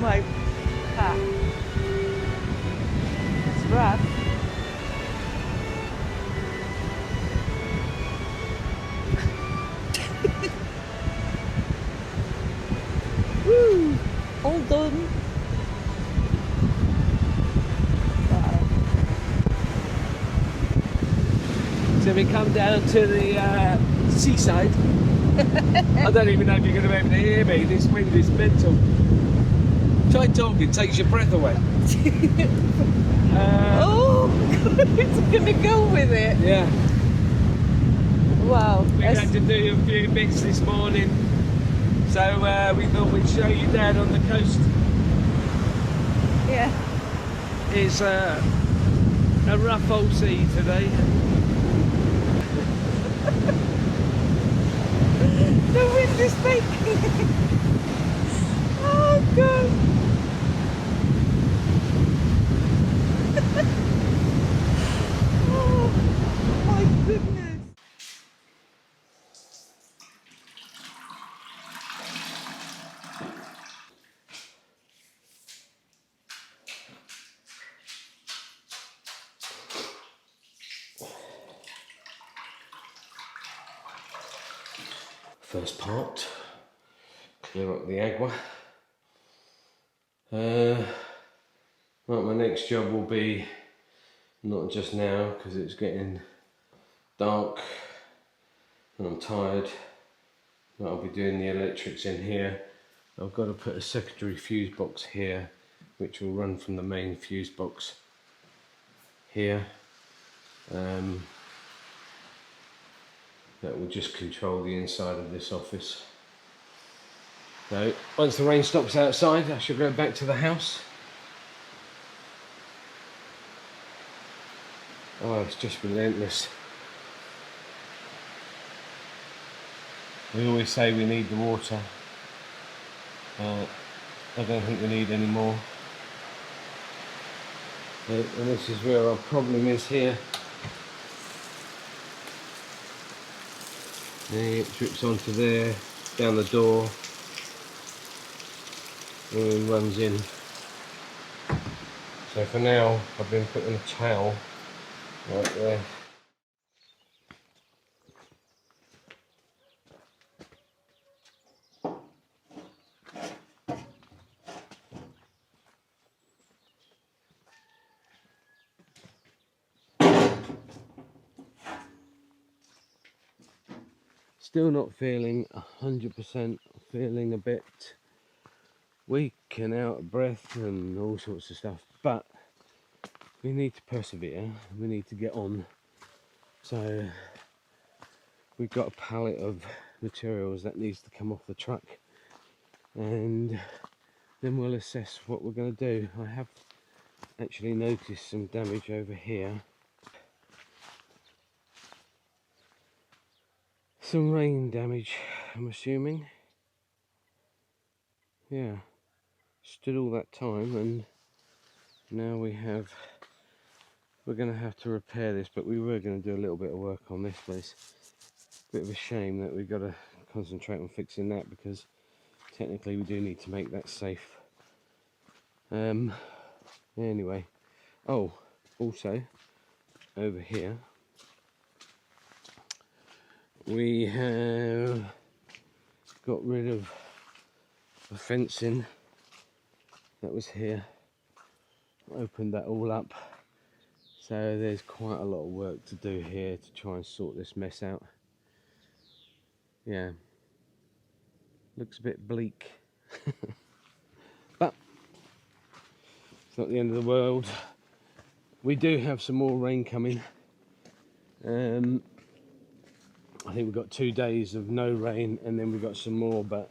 my pack. It's rough. Woo! All done. Wow. So we come down to the seaside. I don't even know if you're going to be able to hear me. This wind is mental. Try talking, takes your breath away. Oh, it's gonna go with it. Yeah. Wow. We had to do a few bits this morning, so we thought we'd show you down on the coast. Yeah. It's a rough old sea today. The wind is making. Oh God. Oh my goodness. First part, clear up the agua. Right, my next job will be, not just now because it's getting dark and I'm tired, but I'll be doing the electrics in here. I've got to put a secondary fuse box here which will run from the main fuse box here. That will just control the inside of this office. So once the rain stops outside, I shall go back to the house. Oh, it's just relentless. We always say we need the water. I don't think we need any more. And this is where our problem is here. It drips onto there, down the door, and then runs in. So for now, I've been putting a towel right there. Still not feeling 100%, feeling a bit weak and out of breath and all sorts of stuff, but we need to persevere, we need to get on. So we've got a pallet of materials that needs to come off the truck, and then we'll assess what we're going to do. I have actually noticed some damage over here. Some rain damage, I'm assuming. Yeah, stood all that time and now we're going to have to repair this, but we were going to do a little bit of work on this, but it's a bit of a shame that we've got to concentrate on fixing that, because technically we do need to make that safe. Anyway, oh, also over here we have got rid of the fencing that was here, opened that all up, so there's quite a lot of work to do here to try and sort this mess out. Yeah, looks a bit bleak. But it's not the end of the world. We do have some more rain coming. I think we've got 2 days of no rain and then we've got some more, but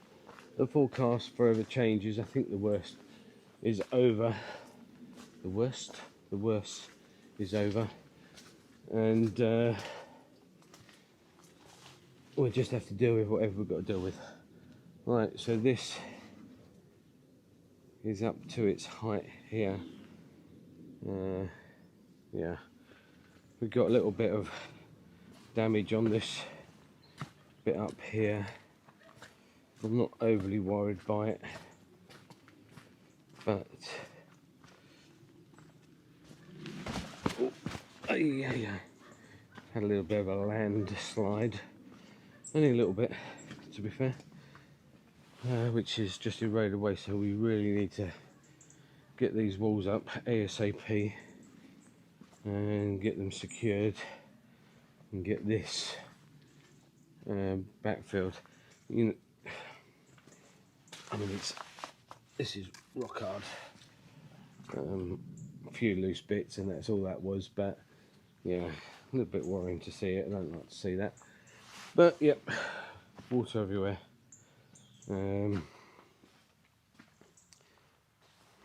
the forecast forever changes. I think the worst is over. The worst is over, and we'll just have to deal with whatever we've got to deal with. Right, so this is up to its height here. Yeah, we've got a little bit of damage on this bit up here. I'm not overly worried by it. But yeah, had a little bit of a landslide, only a little bit, to be fair, which is just eroded away. So we really need to get these walls up ASAP and get them secured and get this backfilled. You know, I mean, this is rock hard. A few loose bits and that's all that was, but yeah, a little bit worrying to see it. I don't like to see that, but yep, water everywhere.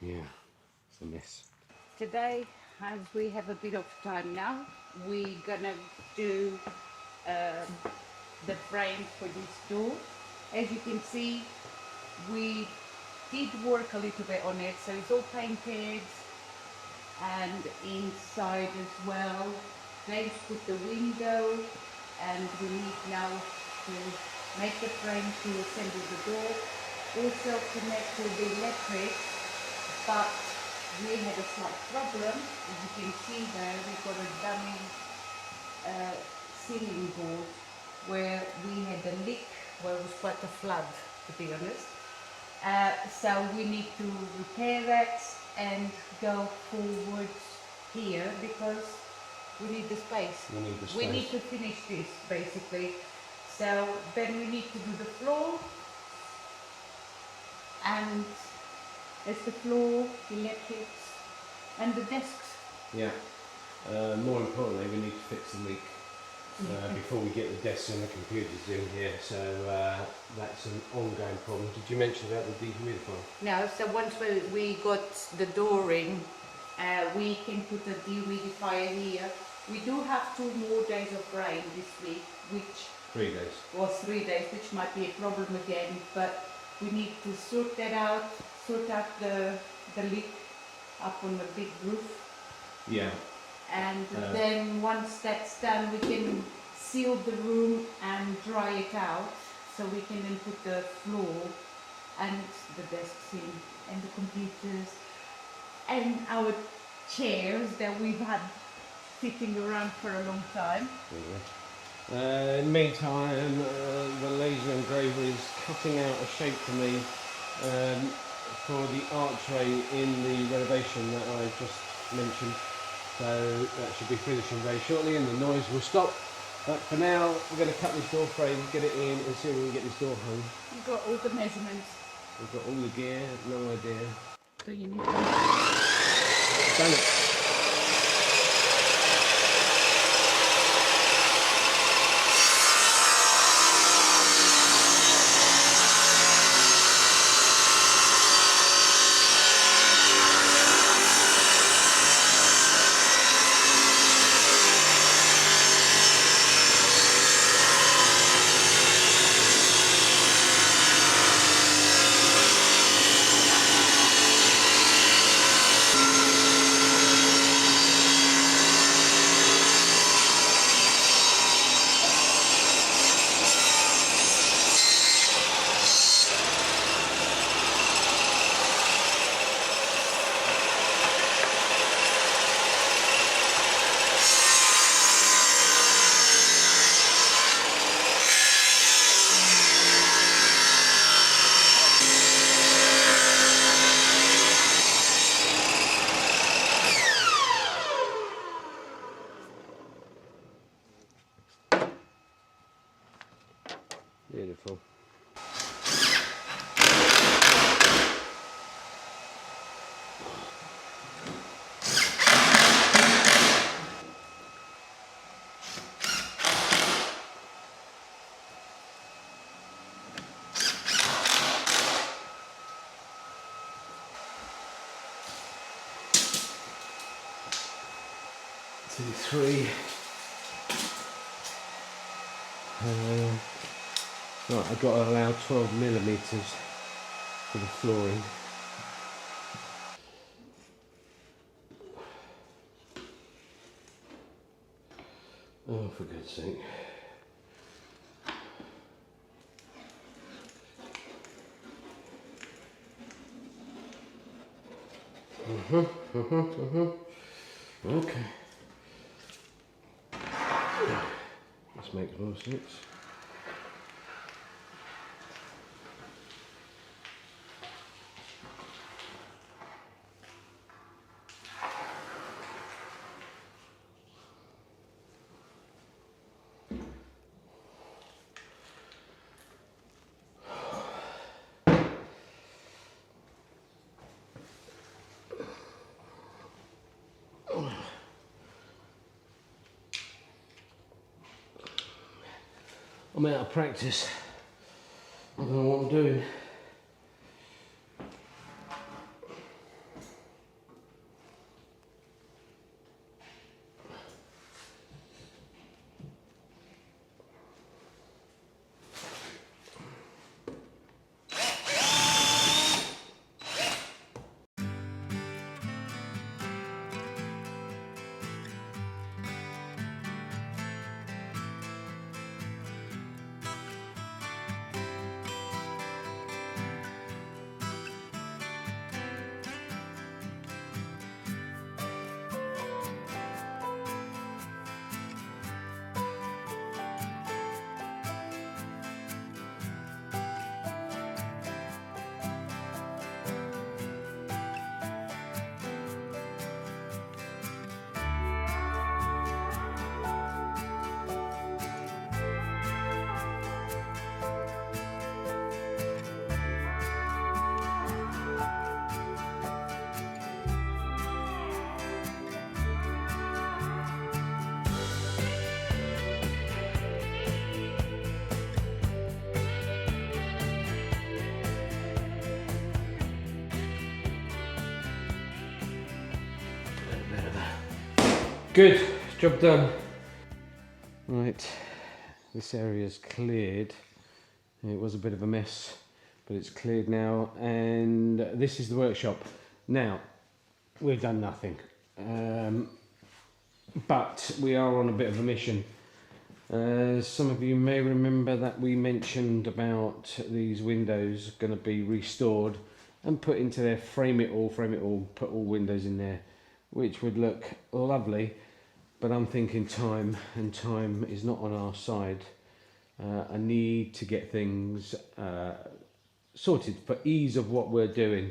Yeah, it's a mess. Today, as we have a bit of time now, we're gonna do the frame for this door. As you can see, we did work a little bit on it, so it's all painted and inside as well. James put the window, and we need now to make the frame to assemble the door. Also connect to the electric, but we had a slight problem. As you can see there, we've got a dummy ceiling board where we had a leak, where it was quite a flood, to be honest. So we need to repair that and go forward here because we need the space. We need to finish this basically. So then we need to do the floor, and it's the floor, electrics, and the desks. Yeah. More importantly, we need to fix the leak before we get the desks and the computers in here. So that's an ongoing problem. Did you mention about the dehumidifier? No, so once we got the door in, we can put a dehumidifier here. We do have 2 more days of rain this week, which 3 days. was 3 days, which might be a problem again, but we need to sort that out, sort out the leak up on the big roof. Yeah. And then once that's done, we can seal the room and dry it out, so we can then put the floor and the desks in, and the computers, and our chairs that we've had sitting around for a long time. In the meantime, the laser engraver is cutting out a shape for me for the archway in the renovation that I just mentioned. So that should be finishing very shortly and the noise will stop. But for now, we're going to cut this door frame, get it in and see if we can get this door hung. You've got all the measurements. We've got all the gear, no idea. So you need to... Done it. Beautiful. T3. Right, I've got to allow 12 millimeters for the flooring. Oh, for God's sake. Okay. This makes more sense. I'm out of practice. I don't know what I'm doing. Good, job done. Right, this area's cleared. It was a bit of a mess, but it's cleared now, and this is the workshop. Now, we've done nothing, but we are on a bit of a mission. Some of you may remember that we mentioned about these windows going to be restored and put into there, frame it all, put all windows in there, which would look lovely. But I'm thinking time, and time is not on our side. I need to get things sorted for ease of what we're doing.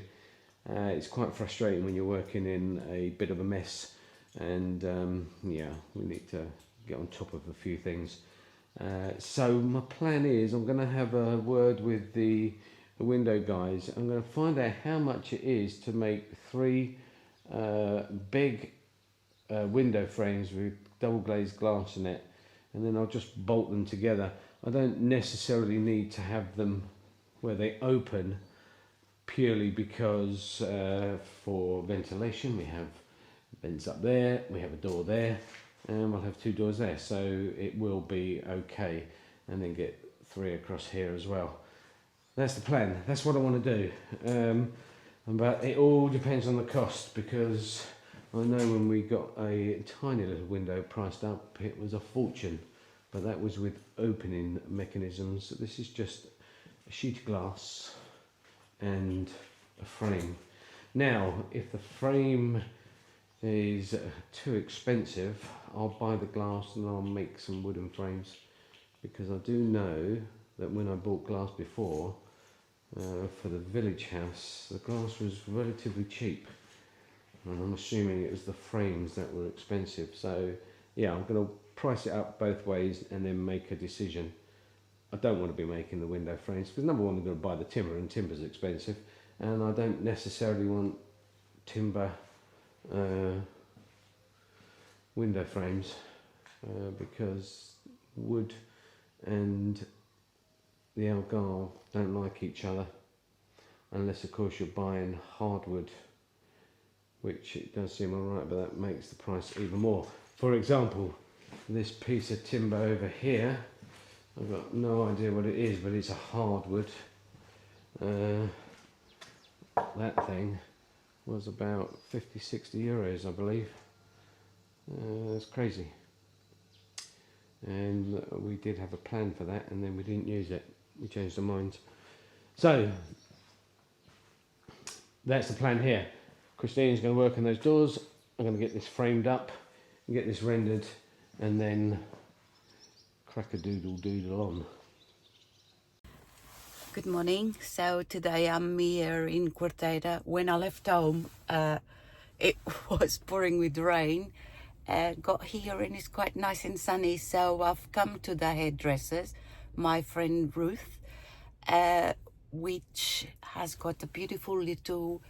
It's quite frustrating when you're working in a bit of a mess, and yeah, we need to get on top of a few things. So my plan is I'm going to have a word with the window guys. I'm going to find out how much it is to make 3 big window frames with double glazed glass in it, and then I'll just bolt them together. I don't necessarily need to have them where they open, purely because for ventilation we have vents up there, we have a door there, and we'll have 2 doors there, so it will be okay, and then get 3 across here as well. That's the plan. That's what I want to do, but it all depends on the cost, because I know when we got a tiny little window priced up, it was a fortune, but that was with opening mechanisms. This is just a sheet of glass and a frame. Now, if the frame is too expensive, I'll buy the glass and I'll make some wooden frames, because I do know that when I bought glass before for the village house, the glass was relatively cheap. And I'm assuming it was the frames that were expensive. So yeah, I'm going to price it up both ways and then make a decision. I don't want to be making the window frames because number one, we're going to buy the timber, and timber's expensive, and I don't necessarily want timber window frames because wood and the algal don't like each other, unless of course you're buying hardwood, which it does seem alright, but that makes the price even more. For example, this piece of timber over here, I've got no idea what it is, but it's a hardwood. That thing was about 50-60 euros, I believe. That's crazy. And we did have a plan for that, and then we didn't use it. We changed our minds. So that's the plan here. Christina's going to work on those doors. I'm going to get this framed up and get this rendered, and then crack a doodle on. Good morning. So today I'm here in Quarteira. When I left home, it was pouring with rain. Got here and it's quite nice and sunny. So I've come to the hairdressers, my friend Ruth, which has got a beautiful little,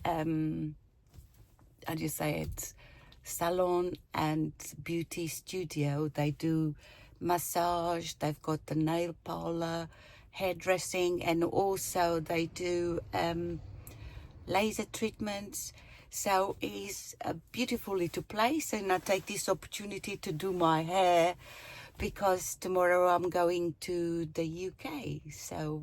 how do you say it, salon and beauty studio. They do massage, they've got the nail parlor, hairdressing, and also they do laser treatments. So it's a beautiful little place, and I take this opportunity to do my hair because tomorrow I'm going to the UK. So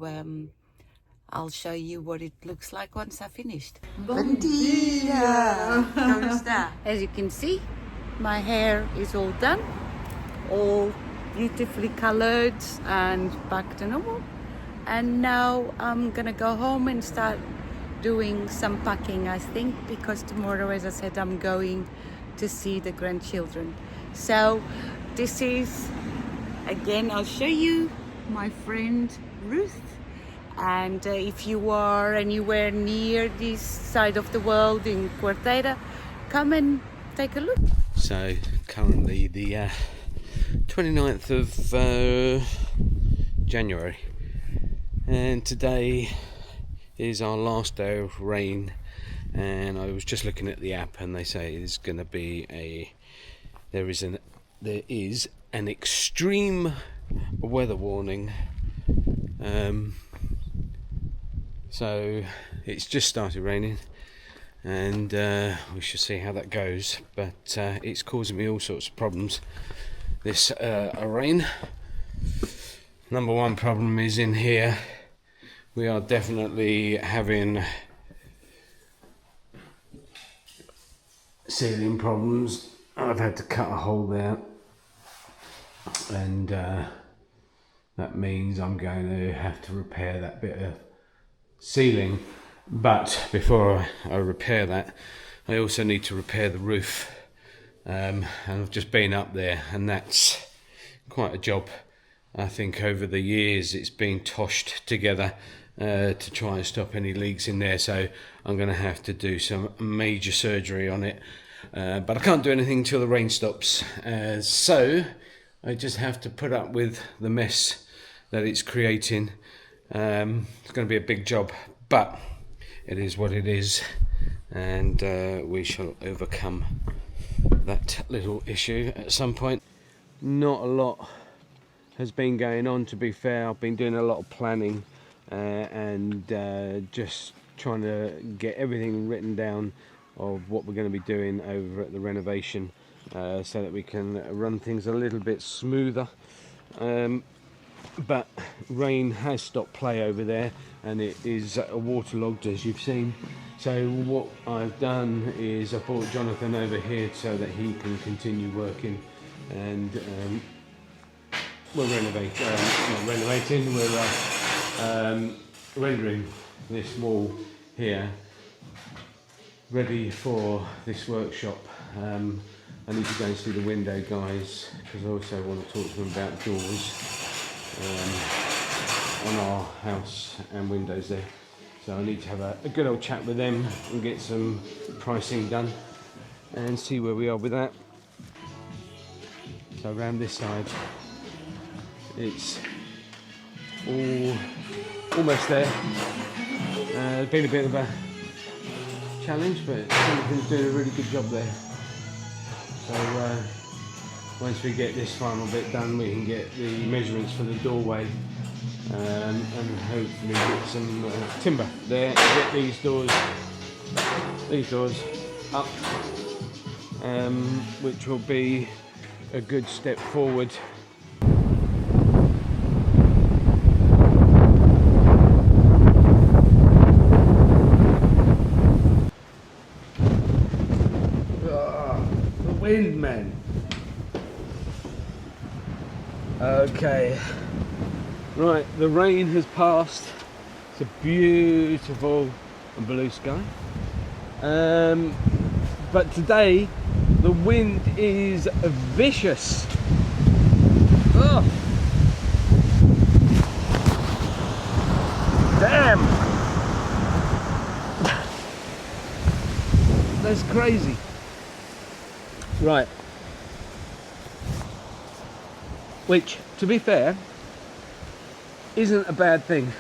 I'll show you what it looks like once I finished. Bom dia! Como está? As you can see, my hair is all done, all beautifully colored and back to normal. And now I'm gonna go home and start doing some packing, I think, because tomorrow, as I said, I'm going to see the grandchildren. So this is, again, I'll show you my friend Ruth. And if you are anywhere near this side of the world in Quarteira, come and take a look. So currently the 29th of January, and today is our last day of rain, and I was just looking at the app and they say there's going to be there is an extreme weather warning. So it's just started raining, and we shall see how that goes, but it's causing me all sorts of problems, this rain. Number one problem is in here. We are definitely having ceiling problems. I've had to cut a hole there, and that means I'm going to have to repair that bit of ceiling. But before I repair that, I also need to repair the roof, and I've just been up there, and that's quite a job. I think over the years it's been toshed together to try and stop any leaks in there, so I'm going to have to do some major surgery on it, but I can't do anything until the rain stops, so I just have to put up with the mess that it's creating. It's going to be a big job, but it is what it is, and we shall overcome that little issue at some point. Not a lot has been going on, to be fair. I've been doing a lot of planning and just trying to get everything written down of what we're going to be doing over at the renovation, so that we can run things a little bit smoother. But rain has stopped play over there, and it is waterlogged, as you've seen. So what I've done is I brought Jonathan over here so that he can continue working, and we're renovating, we're rendering this wall here ready for this workshop. I need to go and see the window guys, because I also want to talk to them about doors on our house and windows there. So I need to have a good old chat with them and get some pricing done and see where we are with that. So around this side it's all almost there. It's been a bit of a challenge, but Jonathan's doing a really good job there. So once we get this final bit done, we can get the measurements for the doorway, and hopefully get some timber there, get these doors up, which will be a good step forward. The wind, man. Okay, right, the rain has passed. It's a beautiful blue sky. But today the wind is vicious. Oh, damn, that's crazy. Right, which, to be fair, isn't a bad thing,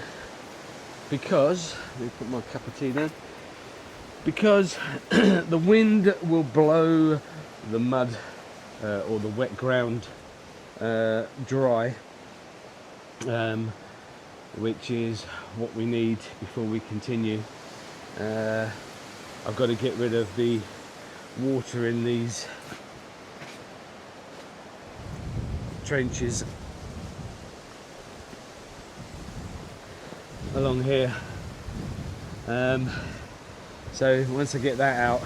because, let me put my cup of tea down, because the wind will blow the mud or the wet ground dry, which is what we need before we continue. I've got to get rid of the water in these trenches along here, so once I get that out,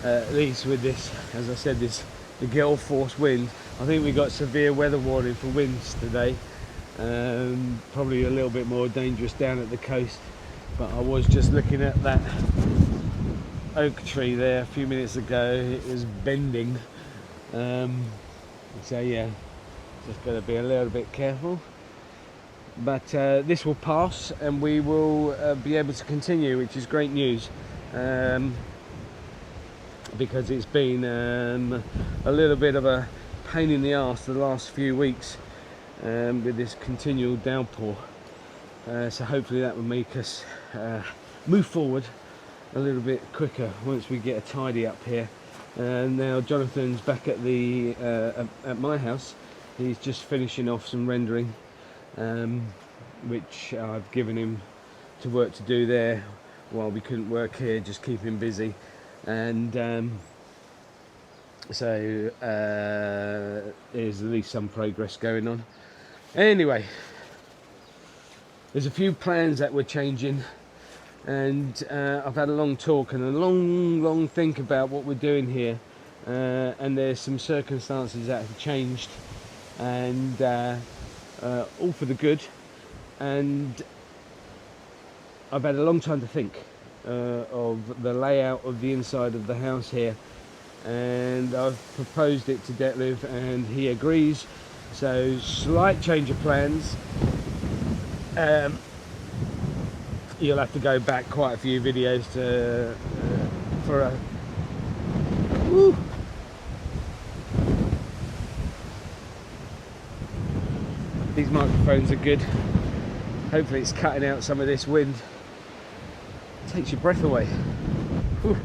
at least with this, as I said, this the gale force wind, I think we got severe weather warning for winds today, probably a little bit more dangerous down at the coast, but I was just looking at that oak tree there a few minutes ago. It was bending, so yeah, just got to be a little bit careful, but this will pass and we will be able to continue, which is great news, because it's been a little bit of a pain in the arse the last few weeks with this continual downpour, so hopefully that will make us move forward a little bit quicker once we get a tidy up here. And now Jonathan's back at the at my house. He's just finishing off some rendering, which I've given him to work to do there while we couldn't work here, just keep him busy. And so there's at least some progress going on. Anyway, there's a few plans that we're changing, and I've had a long talk and a long think about what we're doing here, and there's some circumstances that have changed, and all for the good, and I've had a long time to think of the layout of the inside of the house here, and I've proposed it to Detlev and he agrees, so slight change of plans. You'll have to go back quite a few videos to for a woo. These microphones are good. Hopefully it's cutting out some of this wind. It takes your breath away. Whew.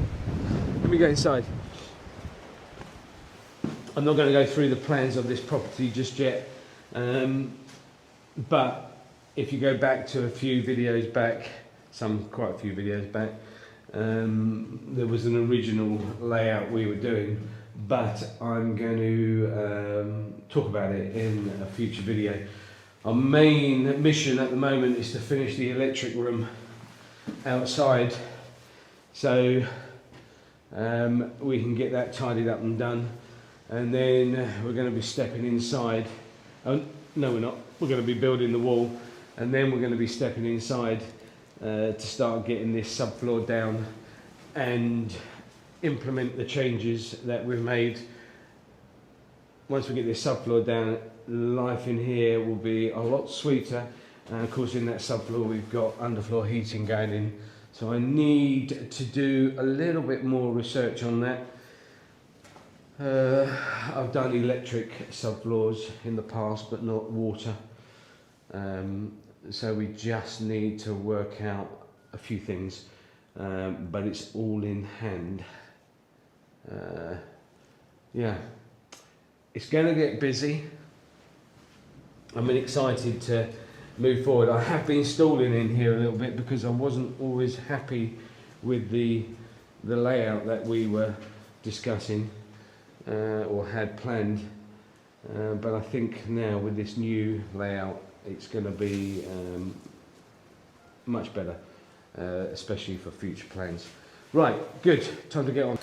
Let me go inside. I'm not going to go through the plans of this property just yet, but if you go back to a few videos back, quite a few videos back, there was an original layout we were doing, but I'm going to talk about it in a future video. Our main mission at the moment is to finish the electric room outside, so we can get that tidied up and done, and then we're going to be stepping inside. Oh, no, we're not. We're going to be building the wall, and then we're going to be stepping inside to start getting this subfloor down and implement the changes that we've made. Once we get this subfloor down, life in here will be a lot sweeter, and of course in that subfloor we've got underfloor heating going in, so I need to do a little bit more research on that. I've done electric subfloors in the past but not water, so we just need to work out a few things, but it's all in hand. Yeah, it's going to get busy. I'm excited to move forward. I have been stalling in here a little bit because I wasn't always happy with the layout that we were discussing or had planned, but I think now with this new layout it's going to be much better, especially for future plans. Right, good, time to get on.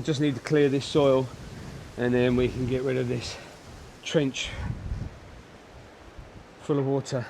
I just need to clear this soil and then we can get rid of this trench full of water.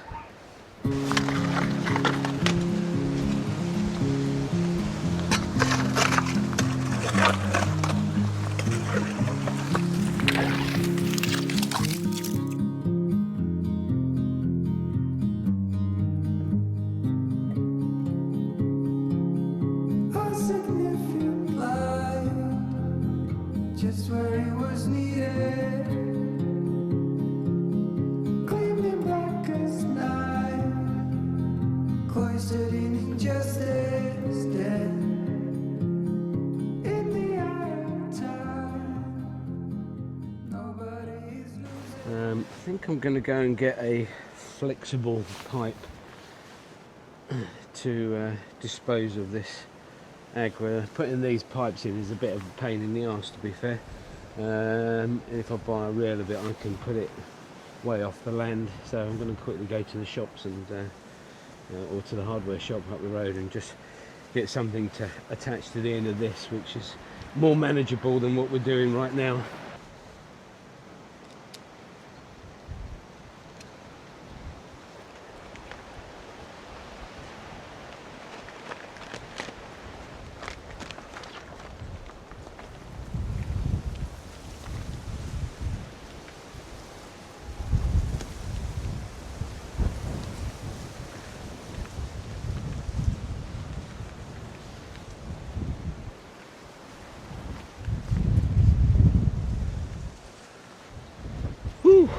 Just where he was needed, gleaming black as night, cloistered in injustice, dead in the eye of time. Nobody's losing. I think I'm going to go and get a flexible pipe to dispose of this agua. Putting these pipes in is a bit of a pain in the arse, to be fair. If I buy a reel of it, I can put it way off the land, so I'm going to quickly go to the shops and or to the hardware shop up the road and just get something to attach to the end of this, which is more manageable than what we're doing right now. Whew.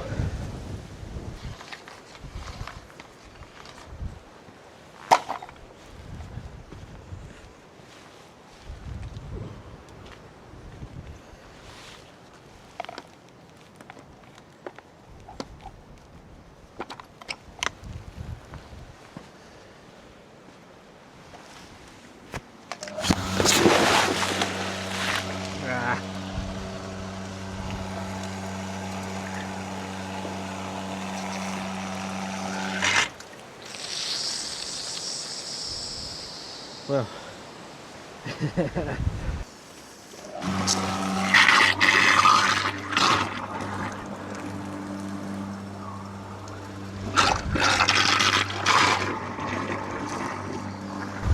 Ah. Well,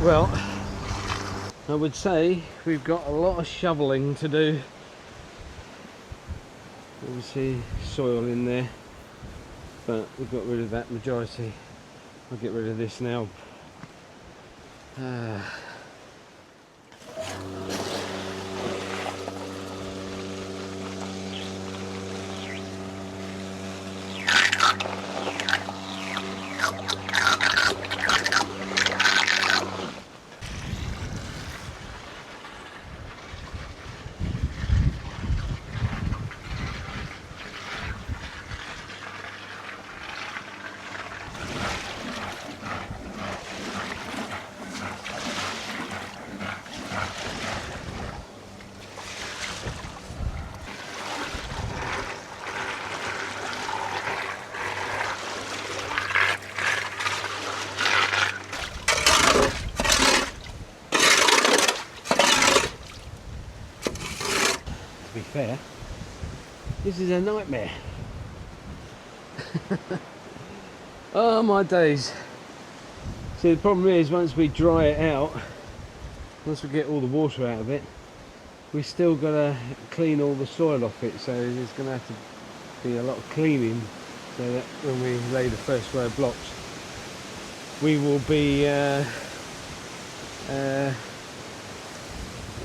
well, I would say we've got a lot of shoveling to do. Obviously soil in there, but we've got rid of that majority. I'll get rid of this now. To be fair, this is a nightmare. Oh my days. See, the problem is once we dry it out, once we get all the water out of it, we still got to clean all the soil off it, so there's going to have to be a lot of cleaning so that when we lay the first row of blocks we will be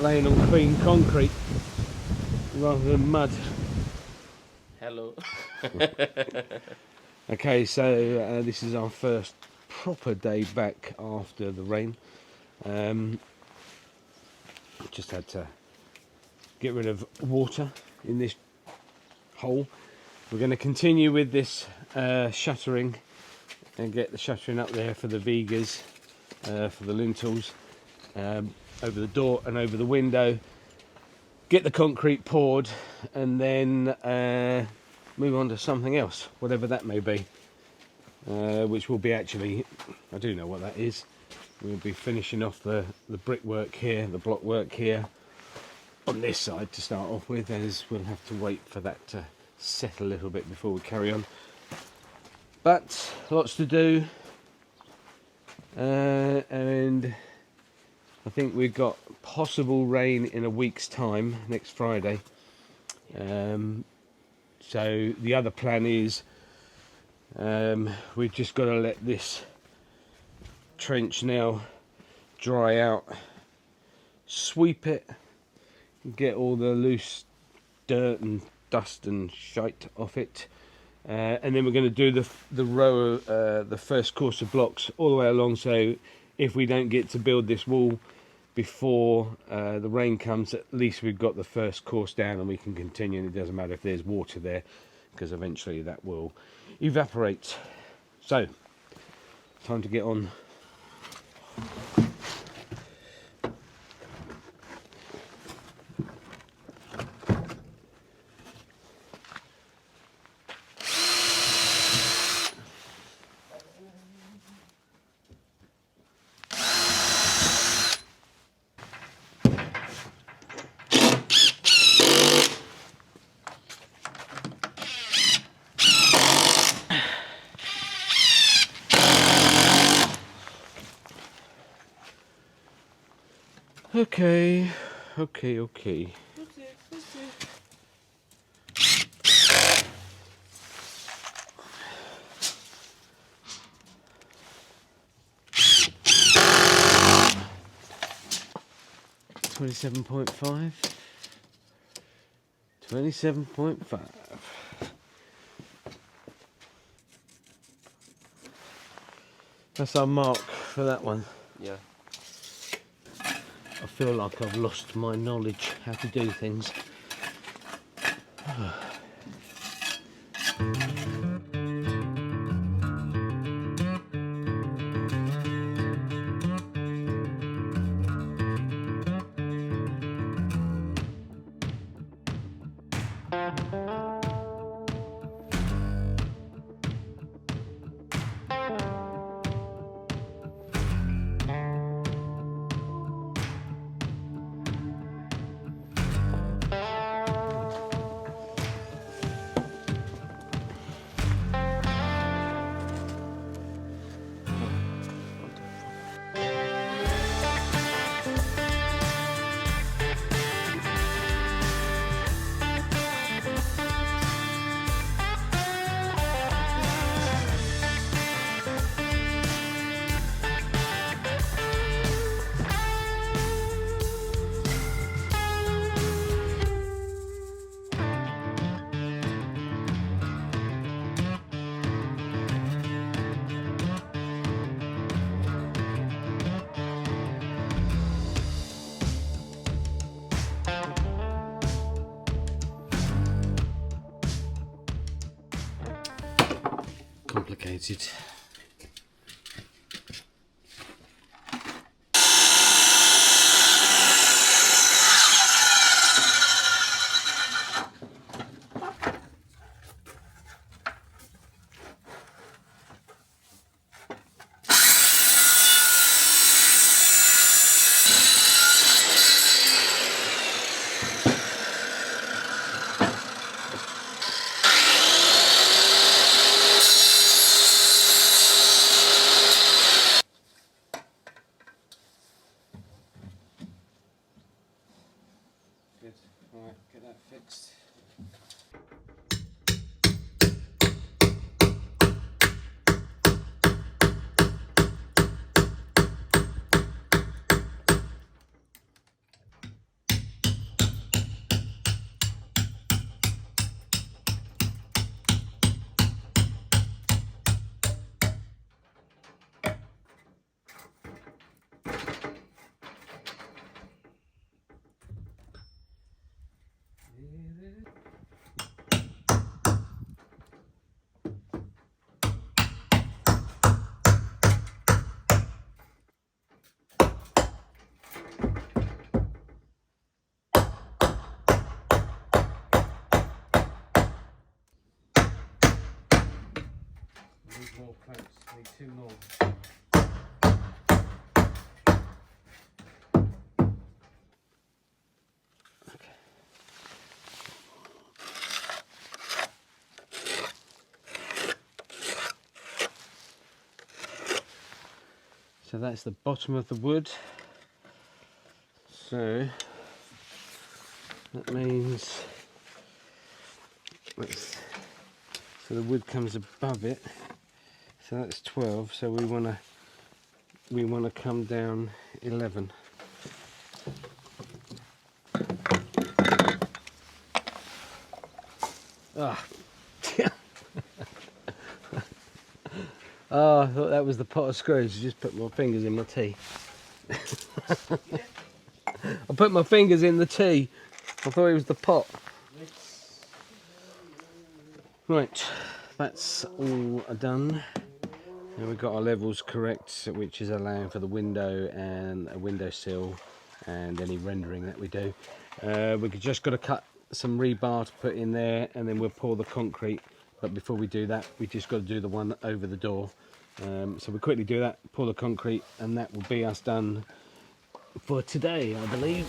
laying on clean concrete rather than mud. Hello. Okay, so this is our first proper day back after the rain. Just had to get rid of water in this hole. We're going to continue with this shuttering and get the shuttering up there for the vigas, for the lintels, over the door and over the window. Get the concrete poured and then move on to something else, whatever that may be, which will be actually, I do know what that is. We'll be finishing off the brickwork here, the block work here, on this side to start off with, as we'll have to wait for that to set a little bit before we carry on. But lots to do, and I think we've got possible rain in a week's time, next Friday. So the other plan is we've just got to let this trench now dry out, sweep it, get all the loose dirt and dust and shite off it, and then we're going to do the row, the first course of blocks all the way along, so if we don't get to build this wall before the rain comes, at least we've got the first course down and we can continue, and it doesn't matter if there's water there, because eventually that will evaporate. So time to get on. Okay. 27.5. 27.5. That's our mark for that one. Yeah. I feel like I've lost my knowledge how to do things. Complicated. Good. Alright, get that fixed. Need more planks, need 2 more. So that's the bottom of the wood. So that means so the wood comes above it. So that's 12. So we want to come down 11. Ah. Oh, I thought that was the pot of screws. I just put my fingers in my tea. I put my fingers in the tea. I thought it was the pot. Right, that's all done. Now we've got our levels correct, which is allowing for the window and a windowsill and any rendering that we do. We've just got to cut some rebar to put in there, and then we'll pour the concrete. But before we do that, we just got to do the one over the door. So we'll quickly do that, pour the concrete, and that will be us done for today, I believe.